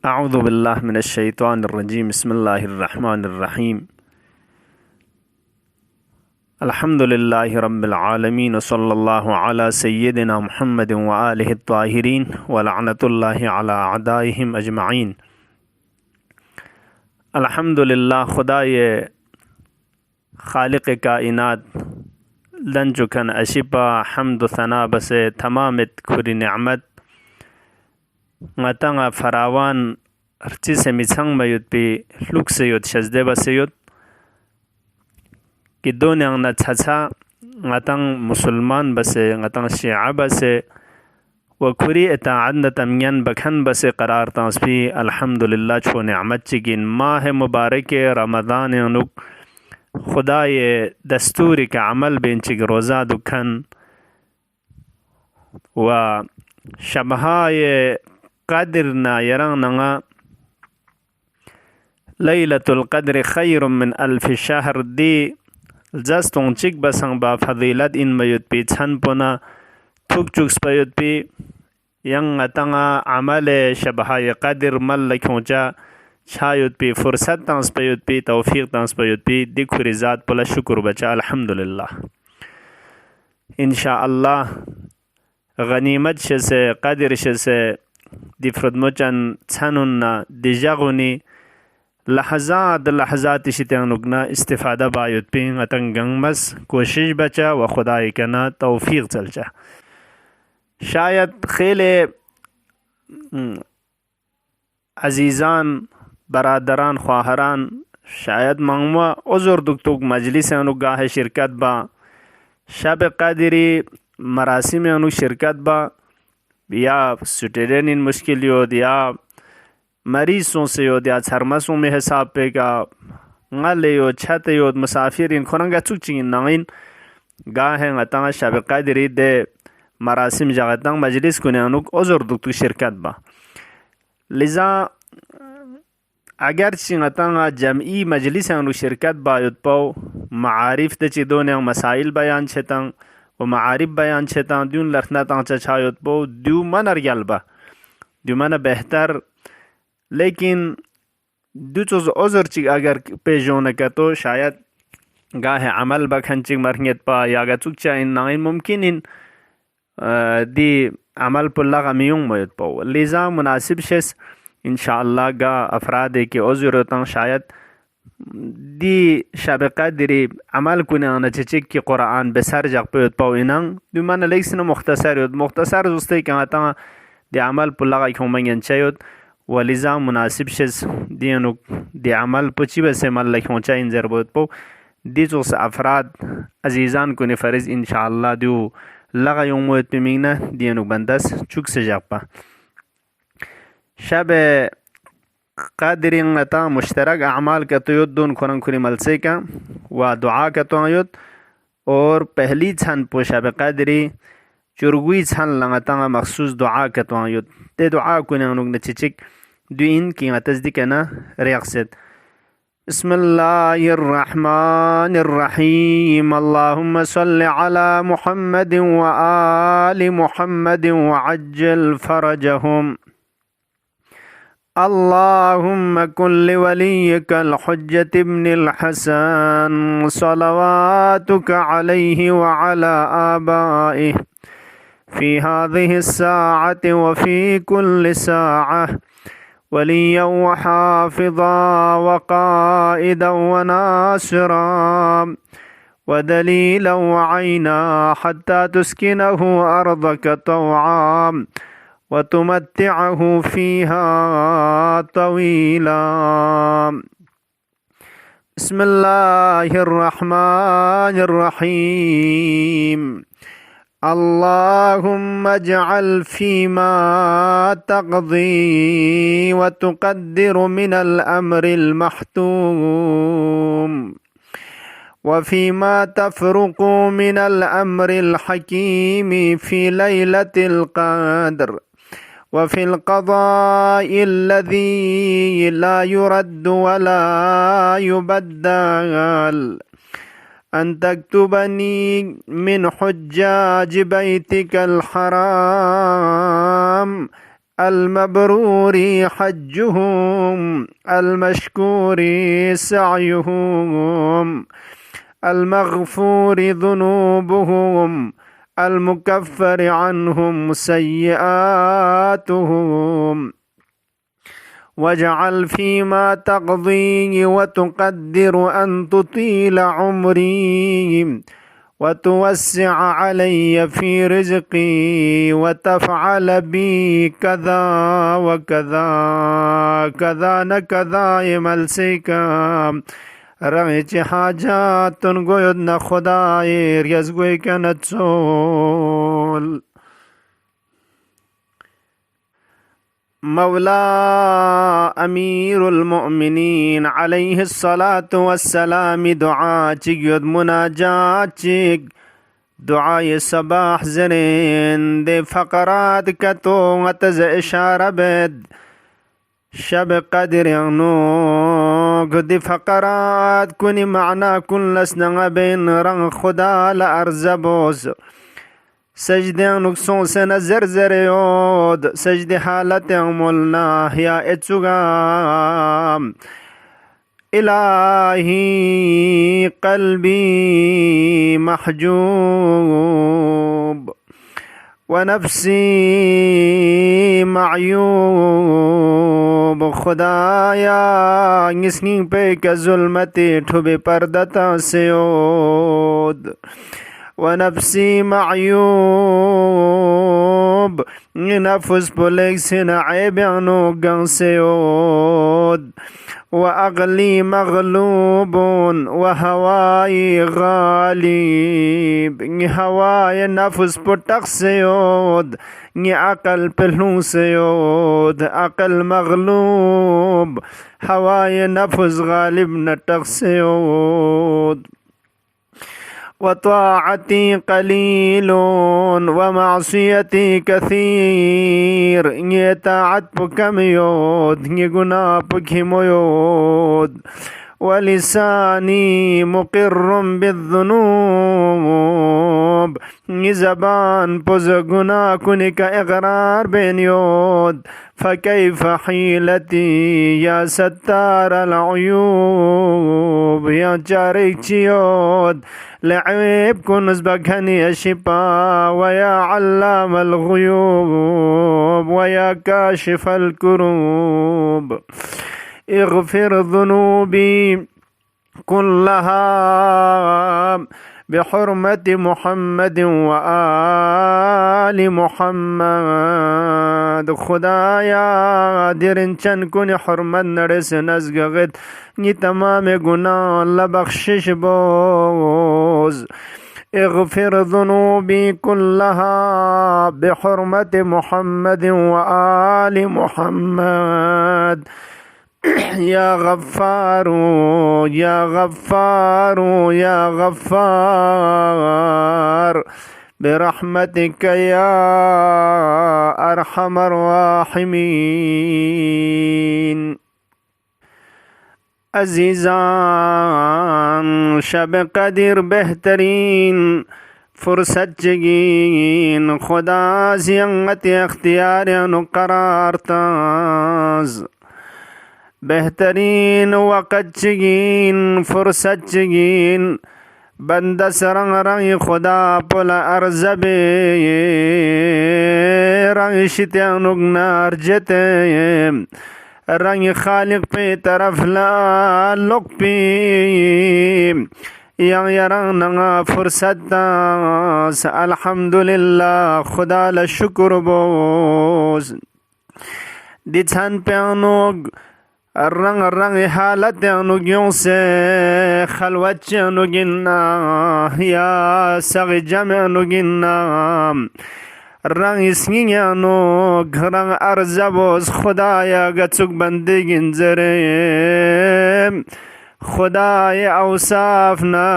أعوذ بالله من الشيطان الرجيم بسم الله الرحمن الرحيم الحمد لله رب العالمين وصلى الله على سيدنا محمد وآله الطاهرين ولعنة الله على أعدائهم أجمعين। अल्हम्दुलिल्लाह खुदाए खालिक कायनात लन चुकन अशिपा हम्द सना बसे तमामत खुरी नेमत ngata farawan arci semisang mayut pi luk seyut shazde baseyut kidon yang na chacha ngatang musulman base ngatang shi'a base wa kuri eta'adna tamyan bakhan base qarar tasfi alhamdulillah cho ni'mat chigin माह मुबारक रमज़ान नुक खुदाए दस्तूरी का अमल बेंचिग रोज़ा दुखन व शबहाए قدرنا يرانا ليلة القدر خير من ألف شهر دي زستون چيك بسان با فضيلت إن ميوت بي چن پونا توك چوكس بيوت بي yang atanga amale شبهاي قدر مل لكونجا شايوت بي فرصت تانس بيوت بي توفيق تانس بيوت بي دي كوري ذات بلا شكر بچا الحمد لله إن شاء الله غنيمت شسه قدر شسه دی فرودموچن چنون دی جغونی لحظات شتنگنا استفاده باید پین اتنگنگ مس کوشش بچا و خدای کنا توفیق چلچا شاید خیلی عزیزان برادران خواهران شاید منگما عذر دکتوک مجلس انو گاه شرکت با شب قدری مراسم انو شرکت با या स्टूडेंट इन मुश्किल योद या मरीजों से योद या छरमसों में हिसाब पे का ngale yo chate yo musafir in khoranga chukching nangin ga hen atanga shabe qadiri de marasim jagatang majlis kune anuk ozor duktu shirkat ba liza agar ching atanga jam'i majlis anu shirkat ba yut pau ma'arif de chidone masail bayan chetang ومعارف بیان چتان دیون لخنا تانچا چایوت بو دیو من ریالبا دیو من بهتر لیکن دو چوز عذر چی اگر پیجونه که تو شاید گاه عمل بکن چی مرنگت پا یا گا چوک چا این ناین ممکن این دی عمل پر لغا میون موید پا لیزا مناسب شس انشاءاللہ گا افرادی که عذر تان شاید دی شب قدری عمل کنه آنها چیک که قرآن به سر جق پیود پاوینن دو من لیکسن مختصر دوسته که آتا دی عمل پلگای کمینگ چیود ولیزا مناسب شز دی عمل پچی بسه مال لکون چا انزر بود پاو دی جوس افراد عزیزان کنه فرض انشاءالله دیو لغا یوموید پیمینه دی بندس چوک سجاق پا شب قادرين نتا مشترک اعمال کا تو یود دون قرآن کری ملسے کا و دعا کا تو یود اور پہلی چھن پوشا بے قادری چرگوی چھن لنگتا مخصوص دعا کا تو یود تے دعا کونے انوگ نچچک دو ان کی تصدیق نا ریاست بسم الله الرحمن الرحيم اللهم صل على محمد وآل محمد وعجل فرجهم اللهم كن لوليك الحجة ابن الحسن صلواتك عليه وعلى آبائه في هذه الساعة وفي كل ساعة وليا وحافظا وقائدا وناصرا ودليلا وعينا حتى تسكنه أرضك طوعا وتمتعه فيها طويلا بسم الله الرحمن الرحيم اللهم اجعل فيما تقضي وتقدر من الأمر المحتوم وفيما تفرق من الأمر الحكيم في ليلة القدر وفي القضاء الذي لا يرد ولا يبدل أن تكتبني من حجاج بيتك الحرام المبرور حجهم، المشكور سعيهم، المغفور ذنوبهم، المكفر عنهم سيئاتهم. واجعل فيما تقضي وتقدر أن تطيل عمري، وتوسع علي في رزقي، وتفعل بي كذا وكذا كذا نكذا ملسيكا رغيت حاجات قيدنا خداير يزقوي كانت سول. مولا أمير المؤمنين عليه الصلاة والسلام دعاء يد مناجات دعاء صباح زرين دي فقرات كتو غتز إشارة بد شب قدر يغنوك دي فقرات كوني معنا كل لسنا بين رنگ خدا لأرزبوز سجده نقصون سنة زرزر يود سجده حالت عملنا يا اتسوغام. إلهي قلبي محجوب ونفسي معيوب خدایا نسنگ پہ کا ظلمتی ٹھبے پردتا سیود ونفسي معيوب نفس بوليك سنا عيب عنو قنسيود وأغلي مغلوب وهواي غالب هواي نفس بتقسيود عقل بلون سيود عقل مغلوب هواي نفس غالب نتقسيود. وطاعتي قليل ومعصيتي كثير يتاعت بكم يود يقنا بكم يود ولساني مقر بالذنوب زبان بزقنا كنك إقرار بين يود فكيف حيلتي يا ستار العيوب يا جارك يود لعيب كنز بكني الشفا ويا علام الغيوب ويا كاشف الكروب اغفر ذنوبي كلها بحرمة محمد وآل محمد خدایا درنچن کنی حرمت نرس نزگغت نی تمام گناہ لبخشش بوز. اغفر ذنوبي كلها بحرمة محمد وآل محمد يا غفار يا غفار يا غفار برحمتك يا أرحم الراحمين. عزیزان شب قدر بہترین فرصت جگین خدا زینت اختیار قرار تاز بہترین وقت جگین فرصت جگین بند سرنگ رنگ خدا پل ارز بے رنگ شتیانگ نار جتے رنگ خالق پہ طرف لا لک پی یرنگ نگا فرصت داس الحمدللہ خدا لشکر بوز دی چھن پیانوگ رنگ رنگ حالت انوگیوں سے خلوت انوگینا یا سغ جمع انوگینا رنگ اسنگیانو رنگ ارزبوز خدایا گچک بندگین زریم خدای اوصافنا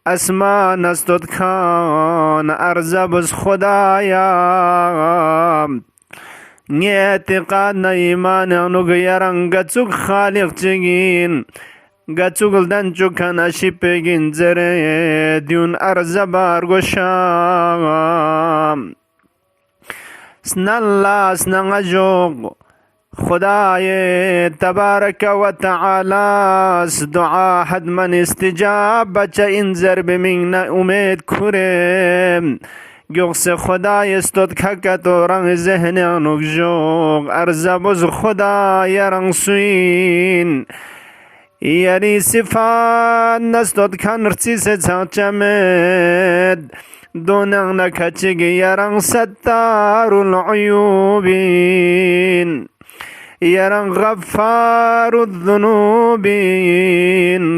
اسما نستد خان ارزبوز خدایا نی اعتقاد نا ایمان انوگ یرنگ گچک خالق چگین گچوگل دن چوکن اشیپگین زره دیون ارزبار گوشام الله سنجوق خدای تبارک و تعالی دعا حد من استجاب بچه این ضرب من امید کرم گوخس خدای استود ککت و رنگ ذهن انوک جوق ارزبوز خدای رنگ سوین یری صفات نستود کنرچی سے چمد دونان نکچگ یرنگ ستار العیوبین یرنگ غفار الذنوبین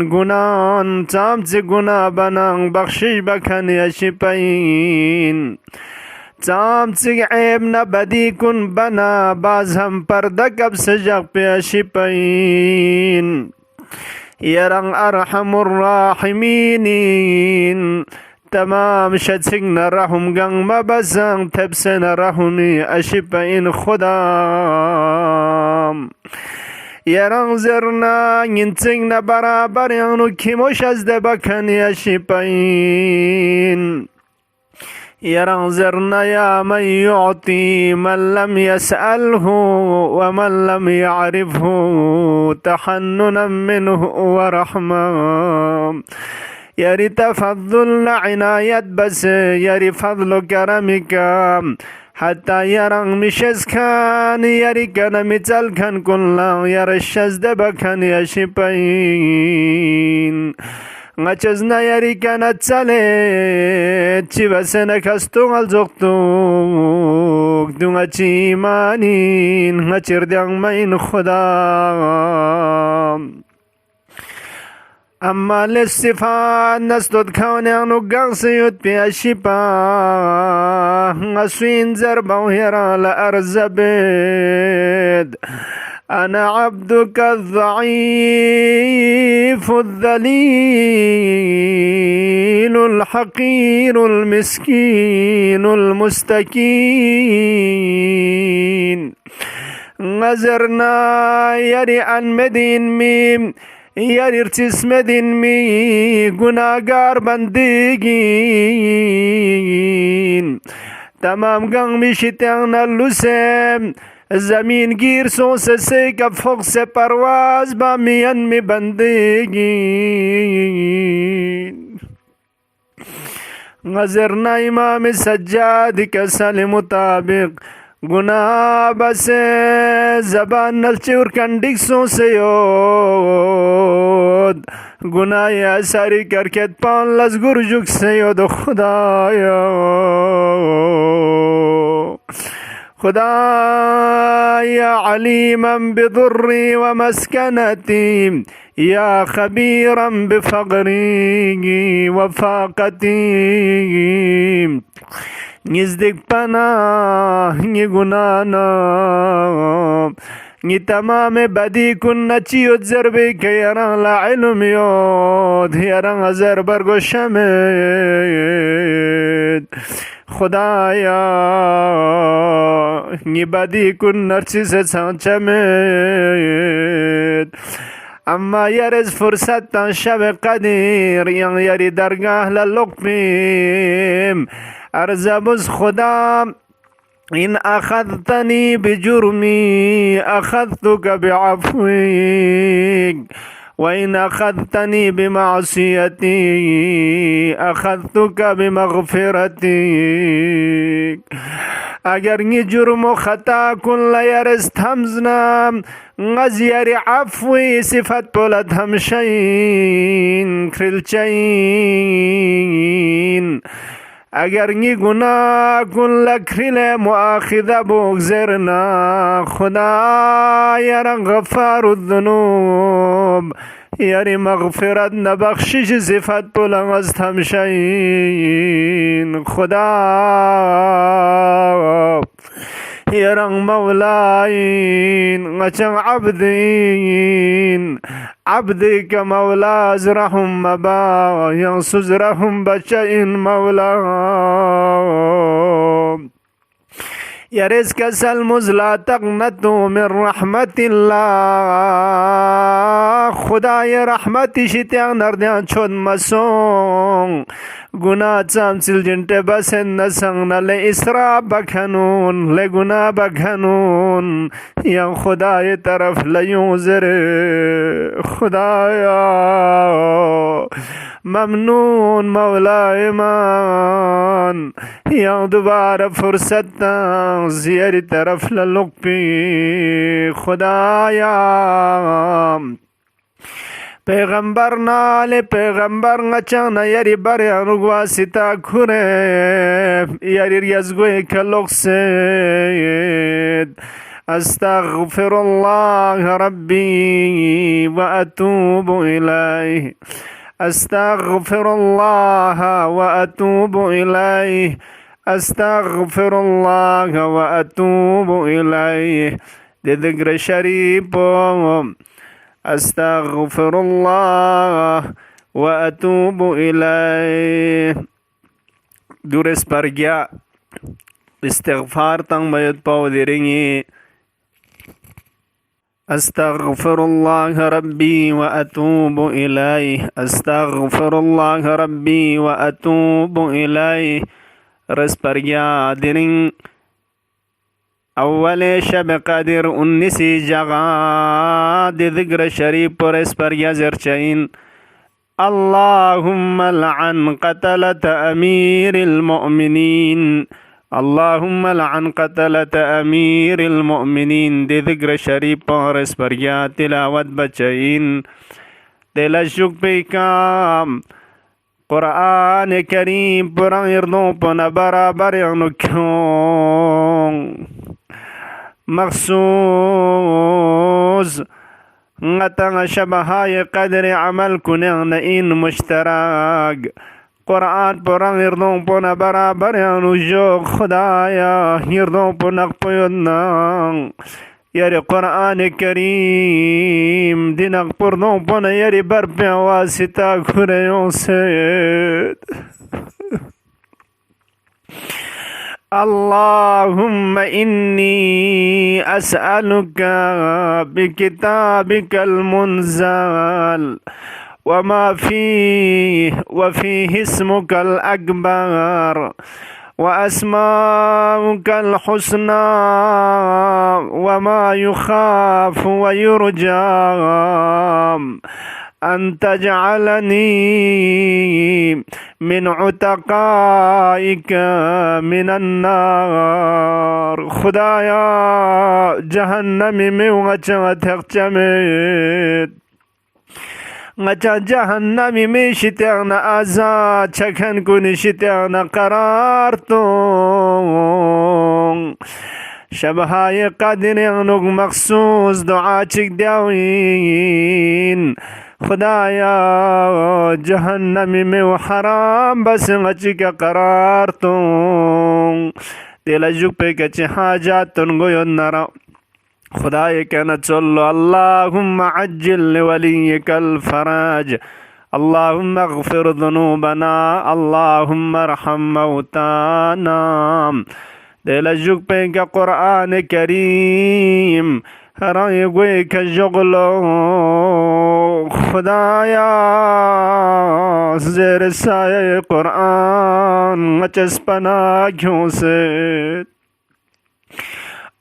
گناهان چامچ گناه بنان بخشش بکن یشپین چامچ عیب نبدی کن بنا باز هم پرده کب سجق پیشپین یرنگ ارحم الراحمین تمام شتسگن رحم گنگ مبزن تبسن رحمی اشب این خدام یرنگ زرنا ینتگن برابر یانو کموش از دبکن اشب این یرنگ زرنا یا من یعطی من لم یسأله ومن لم یعرفه تحننا منه ورحمه یاری تفضل عنایت بس یاری فضل و کرمک حتی یرنگ میشز کن یاری کن میچل کن کلا یاری شزده بکن یشپین غچز نیاری کن چله چی بس نکستو غلزوکتوک دو غچی ایمانین غچر دیان مین خدا اما للصفات نسدد كونيانو قنصيوت بأشيبا غسوين زربا وهيرا لأرزبد أنا عبدك الضعيف الذليل الحقير المسكين المستكين غزرنا يري عن مدين ميم یاری ارتس مدین می گناهگار بندگین تمام گنگ میشتیان نلوسم زمین گیر سوس سے کب فوق سے پرواز با میان می بندگین غزرنا امام سجاد کسل مطابق گناہ بس زبان نلچور کنڈک سو سیود گناہ اثری کرکت پان لزگر جک سیود خدایا خدایا علیما بضری ومسکنتی یا خبیرا بفقری وفاقتی نزدیک پناه نی گنانا نی تمام بدی کن نچیوت ضربی که یران لعلم یود یران ضربر گوشمید خدایا نی بدی کن نرچی سے سانچمید اما یرز فرصت تن شب قدیر یری درگاه للقبیم ارزبز خدا إن أخذتني بجرمي أخذتك بعفوك وإن أخذتني بمعصيتي أخذتك بمغفرتك اگر نی جرم و خطا کن لیرست همزنم غزیاری عفوی صفت بولد همشین کرلچین اگر نی گناه کن لکرل مؤاخذه بگذرنا خدا یرا غفار الذنوب یاری مغفرت نبخشش صفت بلند همشین خدا یرا مولاین غچن عبدین عبدی که مولا ازرهم مبا ینسوز رهم بچین مولا یرز کسل مزلا تقنتو من رحمت الله خدای رحمتی شتیان نردیان چود مسون گناه چامسل جنटे بسن نسنگ نل اسراف بکنون ل گناه بکنون یا خدای طرف لیوں زر خدایا ممنون مولا من یا دوباره فرصت زیاری طرف للقی خدایا پیغمبر نال پیغمبر نچان یاری بریان واسطه کنه یاری ریزگوی کلوک سید استغفر الله ربی و اتوب الیه استغفر الله و اتوب الیه استغفر الله و اتوب الیه د ذکر شریف استغفر الله و اتوب الیه دورس پر گیا استغفار تنگ باید پاو دیرنگی استغفر الله ربي وأتوب إليه استغفر الله ربي وأتوب إليه رس پر گیا درنگ اول شب قدر 19 جگہ د ذکر شریف پر اس پر یا زرچین اللهم لعن قتلة أمير المؤمنين اللهم لعن قتلة أمير المؤمنين د ذکر شریف پر اس پر یا تلاوت بچین دل شک پیکام قرآن کریم پر اردوں پن برابر کیوں مخصوص غتنگ شبهای قدر عمل کنن این مشترک قرآن پر اردوں پن برابر جو خدایا اردوں پنک پیدنگ یاری قرآن کریم دینک پردوں پن یاری برپیا واسطہ کھریوں سے اللهم إني أسألك بكتابك المنزل وما فيه وفيه اسمك الأكبر وأسماؤك الحسنى وما يخاف ويرجى أن تجعلني من عتقائك من النار خدایا جهنمی میں وچا تخچمت وچا جهنمی میں شتیانا آزاد چکن کنی شتیانا قرار تو شبهای قدر انوگ مخصوص دعا چک دیوین خدایا جہنمی میں حرام بس غچی کا قرار توں دل جگ پہ کچھ حاجات تنگو یونرا خدای کہنا چلو اللہم عجل لولیک الفراج اللہم اغفر ذنوبنا اللہم ارحم موتانا دل جگ پہ کا قرآن کریم رائے گوئے کا جغلو خدایا زیر سایہ قرآن چسپنا کیوں سے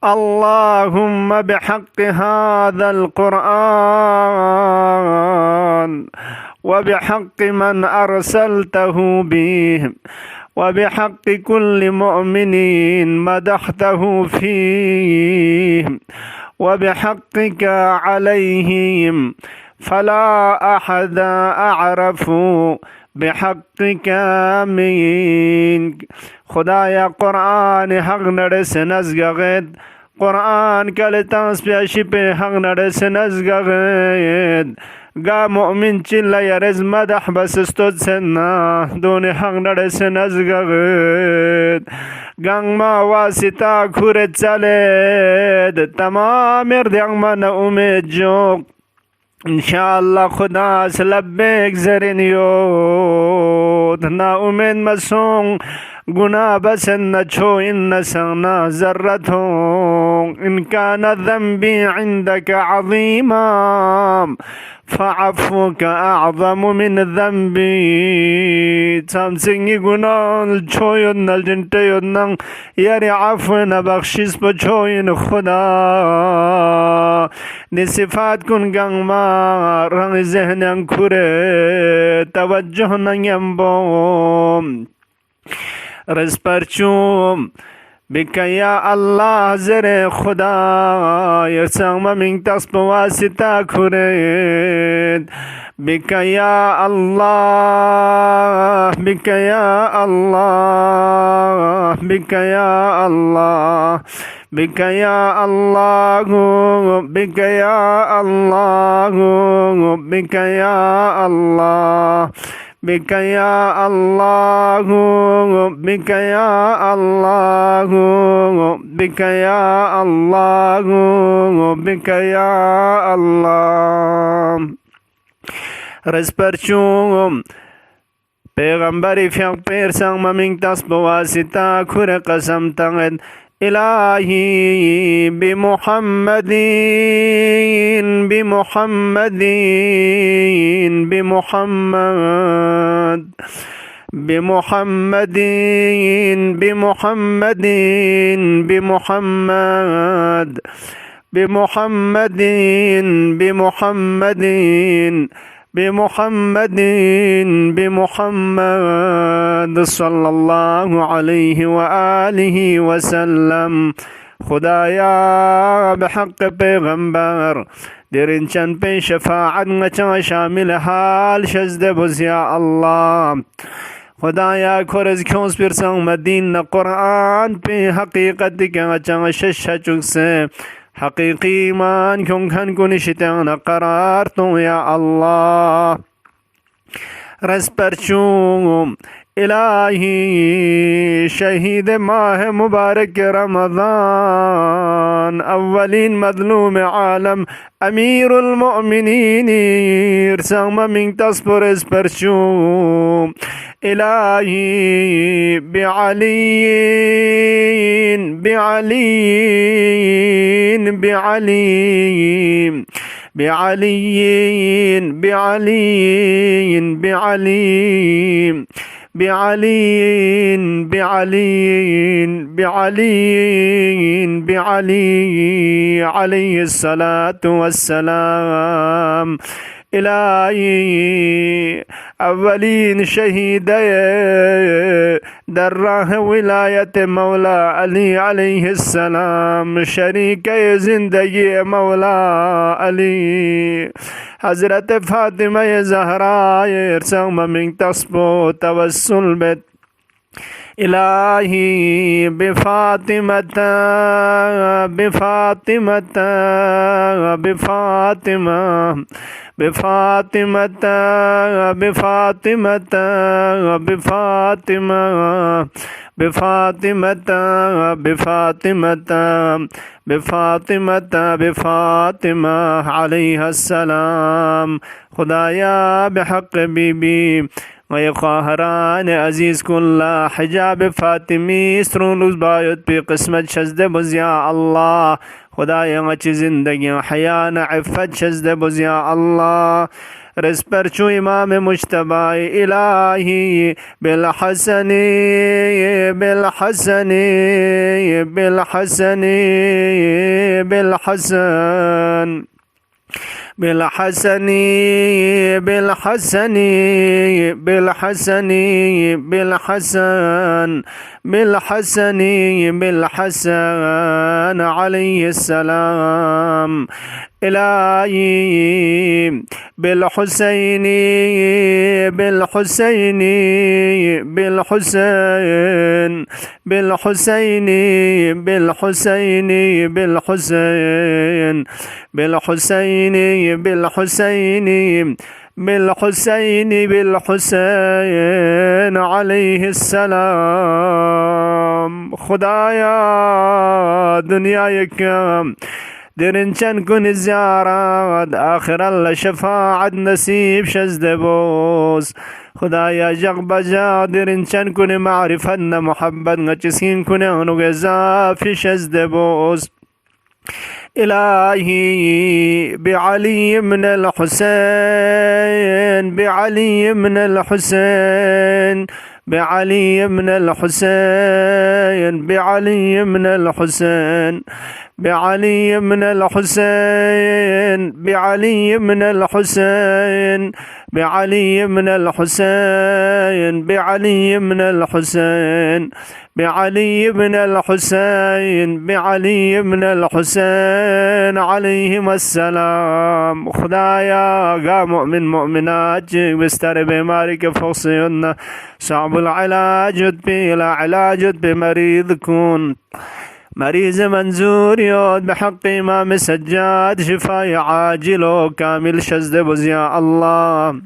اللهم بحق هذا القرآن وبحق من أرسلته به وبحق كل مؤمن مدحته فيه وبحقك عليهم فلا أحد أعرف بحقك منك خدایا قرآن حق نڑے سے نزگغید قرآن کلتانس پیاشی پہ حق نڑے سے نزگغید گا مؤمن چلا یرز مدح بس استود سننا دون حق نڑے سے نزگغید گنگ ما واسطہ کھورت چلید تمام اردیانگ من امید جوک انشاءاللہ خدا سے لبیک زرین یود نا امید مسونگ गुनाह बस न छो इन संगना जर्रत हो इन कान ذنبي عندك عظيما فعفوك أعظم من ذنبي تامسيني गुनाह छोयो नल जिंटयो नंग यारे عفو न बख्शिश पर छोइन खुदा निसिफात कुन गंग मा रंग जहन खुरे तवज्जुह न यम्बो रस परचूम बिका या अल्लाह ज़रे खुदा यरसंग मिंग तस्ब वासिता खुरेद बिका या अल्लाह बिका या अल्लाह बिका या अल्लाह बिका या अल्लाह बिका या अल्लाह बिका या अल्लाह बिका या अल्लाह बिका या अल्लाह बिका या अल्लाह बिका या अल्लाह रस परचूम पैगंबरी फ्याक पैर संग ममिंग तस्ब वासिता खुर कसम तंगद इलाही बिमुहम्मदीन बिमुहम्मदीन बिमुहम्मद बिमुहम्मदीन बिमुहम्मदीन बिमुहम्मद बिमुहम्मदीन बिमुहम्मदीन बिमुहम्मदीन बिमुहम्मद सल्लल्लाहु अलैहि व आलिहि वसल्लम खुदाया बहक पैगंबर दिरिन चन पे शफाअत नचा शामिल हाल शजद बुझिया अल्लाह खुदाया खुरज क्यों फिर संग मदीन कुरान पे हकीकत के नचा शशचुक से हकीकी ईमान क्यों घन को निशितान करार तो या अल्लाह रस परचूम इलाही शहीद माह मुबारक रमज़ान अव्वलीन मज़लूम आलम अमीरुल मोमिनीन संग मिंग तस्पुर इस परचूम इलाही बिअलीन बिअलीन बिअलीन बिअलीन बिअलीन बिअलीन بعلين بعلين بعلين بعلي عليه الصلاة والسلام إلهي أولين شهيدي دراه ولاية مولا علي عليه السلام شريك زندگي مولا علي حضرت فاطمة زهراء ارسم من تصبو توسل بت إلهي بفاطمة بفاطمة بفاطمة بفاطمة بفاطمة بفاطمة بفاطمة بفاطمة بفاطمة بفاطمة عليها السلام خدايا بحق بيبي ويقاهران عزيز كل حجاب فاطمي سرون بايت بقسمت شزد بزيا الله خدايا مچ زندگی حیان عفت شزد بزيا الله رس پرچو امام مجتبى الهی بالحسن بالحسن بالحسن بالحسن بالحسن بالحسن بالحسن بالحسن بالحسن بالحسن عليه السلام إلهي بالحسين بالحسين بالحسين بالحسين بالحسين بالحسين بالحسين بالحسين بالحسين بالحسين عليه السلام خدایا دنیا یکم درنشان كن زيارات آخر الله شفاعت نصیب شزده بوس خدایا جغ بجا درنشان كن معرفة محبت نچسين كن عنو اضافي شزده بوس إلهي بعلي من الحسين بعلي من الحسين بعلي من الحسين بعلي من الحسين بعلي من الحسين بعلي من الحسين بعلي من الحسين بعلي من الحسين بعلي بن الحسين بعلي بن الحسين عليهم السلام خدایا گا مؤمن مؤمنات بستر بیماری کے فوصیون صعب العلاج بلا علاج بمريض كون مريض منزور يود بحق إمام سجاد شفاء عاجل وكامل شزد بزيا الله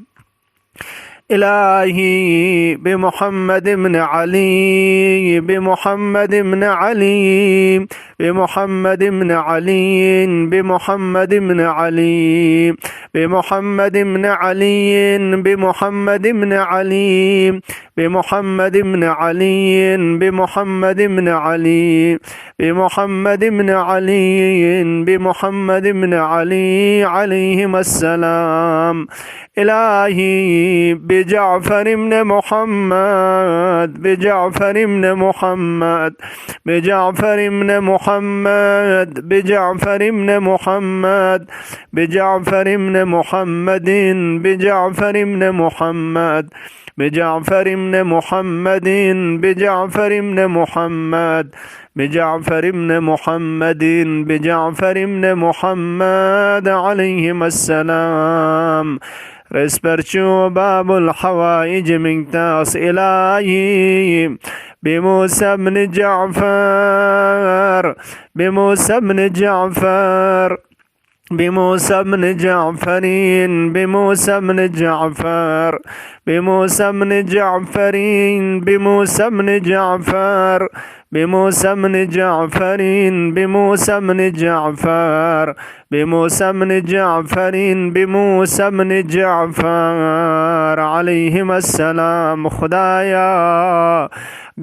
إلهي بمحمد بن علي بمحمد بن علي بمحمد بن علي بمحمد بن علي بمحمد بن علي بمحمد بن علي بمحمد بن علي بمحمد بن علي بمحمد بن علي بمحمد بن علي عليهم السلام إلهي بجعفر بن محمد بجعفر بن محمد بجعفر بن محمد بجعفر بن محمد بجعفر بن محمد بجعفر بن محمد بجعفر بن محمد بجعفر بن محمد بجعفر بن محمد بجعفر بن محمد عليهم السلام رسبرشو باب الحوائج من تاس إلهي بموسى بن جعفر بموسى بن جعفر بموسى بن جعفر بموسى بن جعفر بموسى بن جعفر بموسى بن جعفر بموسى بن جعفر بموسى بن جعفر بموسى بن جعفر بموسى بن جعفر عليهم السلام خدایا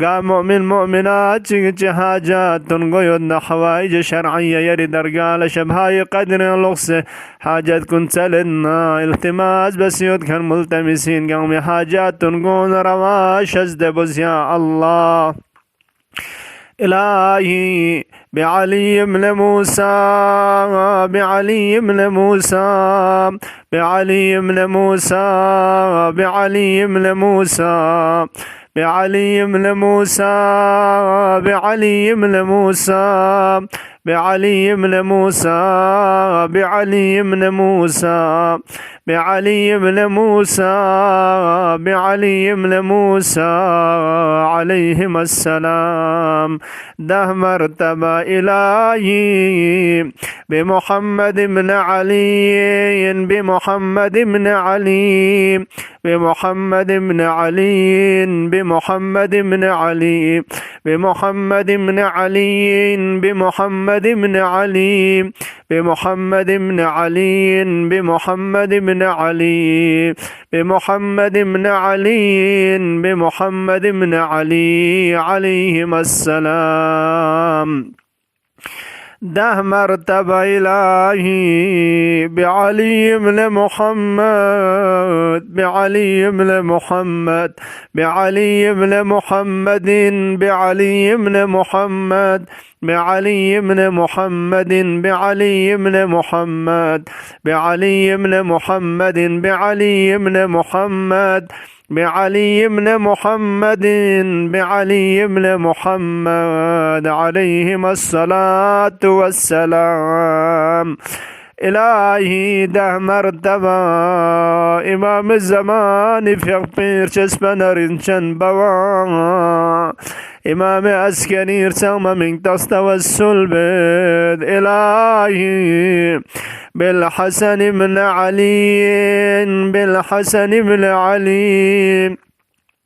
قام مؤمن مؤمنات حاجات تنقيد حوائج شرعية يري درقال شبهاي قدر اللغس حاجات كنت لنا التماس بس يدخل ملتمسين قوم حاجات تنقون رواش ازدبز يا الله إلهي بعلي بن موسى بعلي بن موسى بعلي بن موسى بعلي بن موسى بعلي بن موسى بعلي بن موسى بعلي بن موسى بعلي بن موسى بعلي بن موسى بعلي بن موسى عليهم السلام ده مرتبة إلهي بمحمد بن علي بمحمد بن علي بمحمد بن علي بمحمد بن علي بمحمد بن علي بمحمد بن علي بمحمد بن علي بمحمد بن علي بمحمد بن علي بمحمد بن علي عليهم السلام ده مرتبة إلهي بعلي بن محمد بعلي بن محمد بعلي بن محمد بعلي بن محمد بعلي بن محمد بعلي بن محمد بعلي بن محمد بعلي بن محمد بعلي بن محمد بعلي بن محمد عليهم الصلاة والسلام إلهي ده مرتبة إمام الزمان في غطير شسبنا رنشن بوا إمام أسكني رسوم من تستوى السلبد إلهي بالحسن من علي بالحسن من علي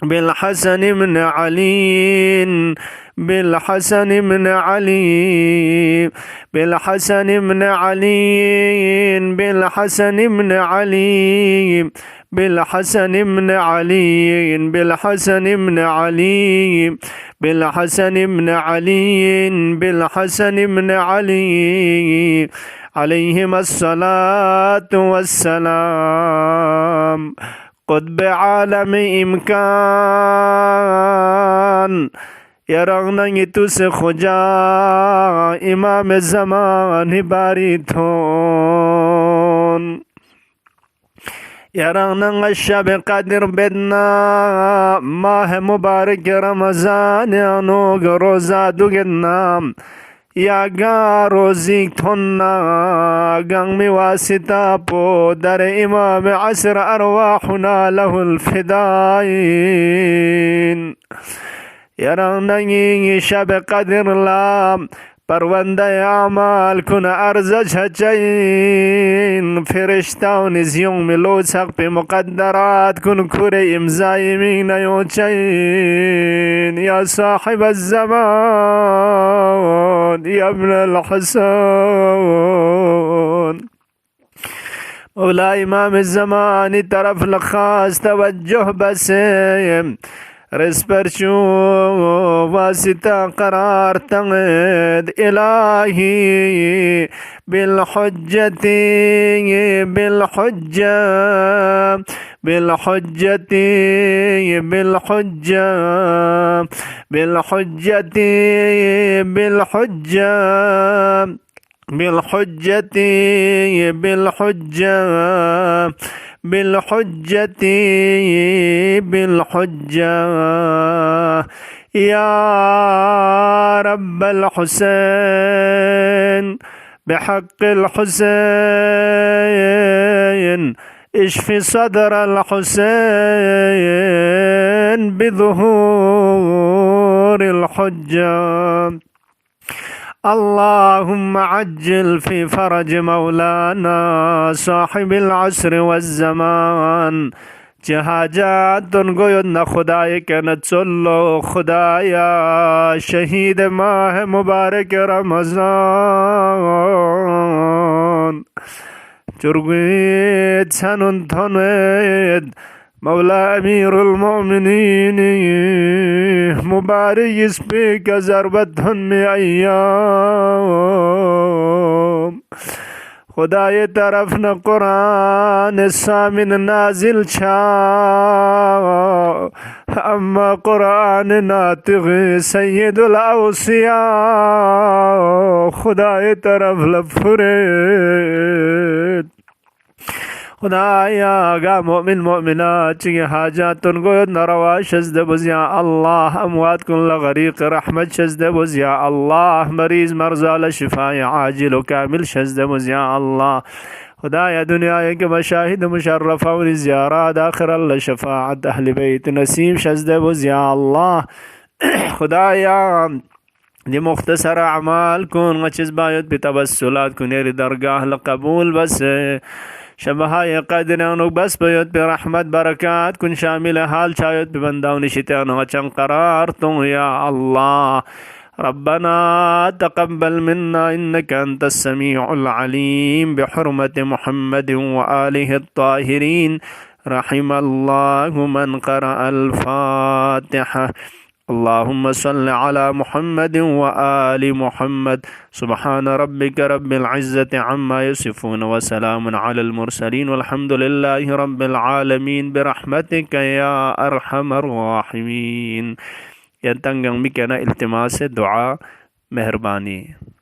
بالحسن بن علي بالحسن بن علي بالحسن بن علي بالحسن بن علي بالحسن بن علي بالحسن بن علي بالحسن بن علي بالحسن بن علي عليهما الصلاة والسلام. قطب عالم امکان یرغنگی تو سے خجا امام زمان باری تھون یرغنگ شب قدر بدنا ماہ مبارک رمضان انوگ روزہ دوگنا یا گا روزی تھونا گنگ می واسطہ پو در امام عصر ارواحنا له الفدائین یرانگی شب قدر لام پرونده اعمال کن ارزش چین فرشتاو نزیون ملو سقف مقدرات کن کور امزای من نیو چین یا صاحب الزمان یا ابن الحسن مولا امام الزمان طرف لخاص توجه بسیم رس پر شو واسطہ قرار تنگد الہی بالحجت بالحجة بالحجة بالحجة بالحجة بالحجة بالحجة بالحجة بالحجة بالحجة يا رب الحسين بحق الحسين اشف صدر الحسين بظهور الحجة. اللهم عجل في فرج مولانا صاحب العصر والزمان جهاجات گوید خدای کنت صلو خدایا شهید ماه مبارک رمضان چرگوید سنون تنوید مولا امیر المؤمنین مبارک اسپیک ضربتن میں ایام خدای طرف نہ قرآن سامن نازل چھا اما قرآن ناطق سید الاوصیاء خدای طرف لفرید خدایا گا مؤمن مؤمنات چی حاجات گوید نروا شزد بز یا اللہ اموات کن لغریق رحمت شزد بز یا اللہ مریض مرزا شفای عاجل و کامل شزد بز یا اللہ خدایا دنیا کے مشاہد مشرفہ و زیارات آخر اللہ شفاعت اہل بیت نسیم شزد بز یا اللہ خدایا دی مختصر اعمال کن غچز باید بتبسلات کنیر درگاہ لقبول بس شبهای قدرانو بس بیاد به رحمت برکات کن شامل حال چاید به بنداون شیطان و چن قرار تو یا الله ربنا تقبل منا إنك أنت السميع العليم بحرمة محمد وآله الطاهرين رحم الله من قرأ الفاتحة. اللهم صل على محمد وآل محمد سبحان ربك رب العزة عما يصفون وسلام على المرسلين والحمد لله رب العالمين برحمتك يا أرحم الراحمين. ينتنگم بکنا التماس دعا مہربانی.